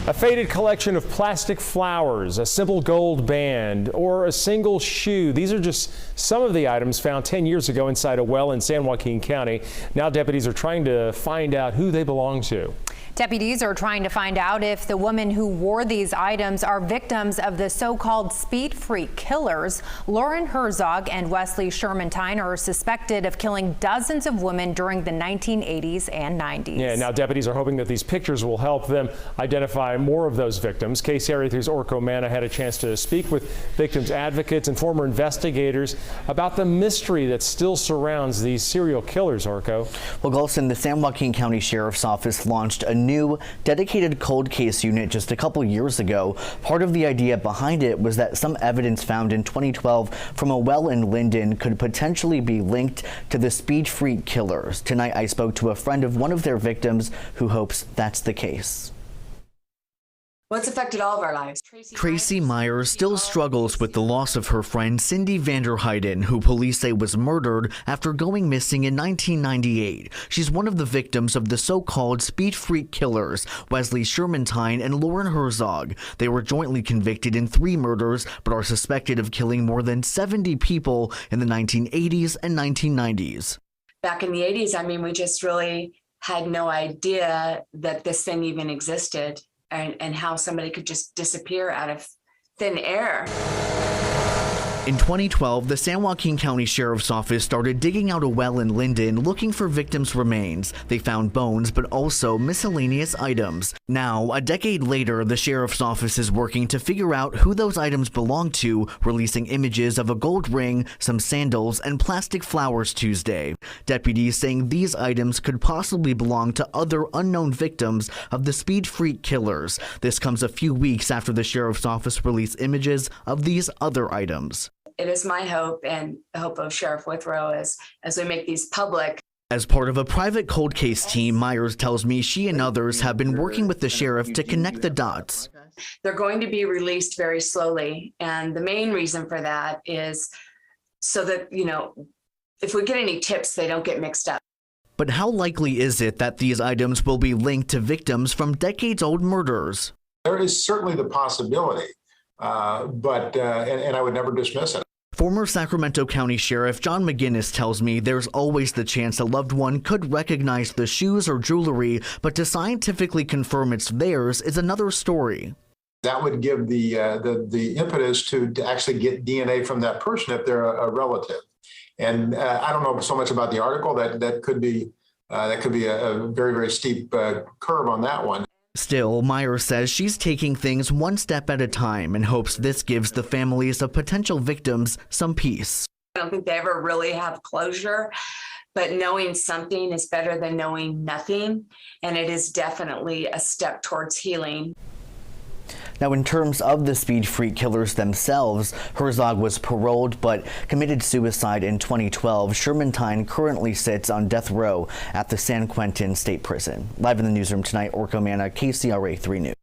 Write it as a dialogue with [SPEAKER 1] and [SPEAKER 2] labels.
[SPEAKER 1] A faded collection of plastic flowers, a simple gold band, or a single shoe. These are just some of the items found 10 years ago inside a well in San Joaquin County. Now deputies are trying to find out who they belong to.
[SPEAKER 2] Deputies are trying to find out if the women who wore these items are victims of the so-called speed freak killers. Lauren Herzog and Wesley Shermantine are suspected of killing dozens of women during the 1980s and 90s.
[SPEAKER 1] Yeah, now deputies are hoping that these pictures will help them identify more of those victims. KCRA 3's Orko Manna had a chance to speak with victims advocates and former investigators about the mystery that still surrounds these serial killers, Orko.
[SPEAKER 3] Well, Golson, the San Joaquin County Sheriff's Office launched a new dedicated cold case unit just a couple years ago. Part of the idea behind it was that some evidence found in 2012 from a well in Linden could potentially be linked to the speed freak killers. Tonight, I spoke to a friend of one of their victims who hopes that's the case.
[SPEAKER 4] Well, it's affected all of our lives.
[SPEAKER 3] Tracy Myers still struggles with the loss of her friend Cindy Vanderheiden, who police say was murdered after going missing in 1998. She's one of the victims of the so-called speed freak killers, Wesley Shermantine and Lauren Herzog. They were jointly convicted in 3 murders, but are suspected of killing more than 70 people in the 1980s and 1990s.
[SPEAKER 4] Back in the 80s, I mean, we just really had no idea that this thing even existed. And how somebody could just disappear out of thin air.
[SPEAKER 3] In 2012, the San Joaquin County Sheriff's Office started digging out a well in Linden looking for victims' remains. They found bones, but also miscellaneous items. Now, a decade later, the Sheriff's Office is working to figure out who those items belong to, releasing images of a gold ring, some sandals, and plastic flowers Tuesday. Deputies saying these items could possibly belong to other unknown victims of the speed freak killers. This comes a few weeks after the Sheriff's Office released images of these other items.
[SPEAKER 4] It is my hope and the hope of Sheriff Withrow as we make these public.
[SPEAKER 3] As part of a private cold case team, Myers tells me she and others have been working with the sheriff to connect the dots.
[SPEAKER 4] They're going to be released very slowly. And the main reason for that is so that, you know, if we get any tips, they don't get mixed up.
[SPEAKER 3] But how likely is it that these items will be linked to victims from decades-old murders?
[SPEAKER 5] There is certainly the possibility, but I would never dismiss it.
[SPEAKER 3] Former Sacramento County Sheriff John McGinnis tells me there's always the chance a loved one could recognize the shoes or jewelry, but to scientifically confirm it's theirs is another story.
[SPEAKER 5] That would give the impetus to actually get DNA from that person if they're a relative. And I don't know so much about the article. That could be a very, very steep curve on that one.
[SPEAKER 3] Still, Myers says she's taking things one step at a time and hopes this gives the families of potential victims some peace.
[SPEAKER 4] I don't think they ever really have closure, but knowing something is better than knowing nothing. And it is definitely a step towards healing.
[SPEAKER 3] Now, in terms of the speed freak killers themselves, Herzog was paroled but committed suicide in 2012. Shermantine currently sits on death row at the San Quentin State Prison. Live in the newsroom tonight, Orko Manna, KCRA 3 News.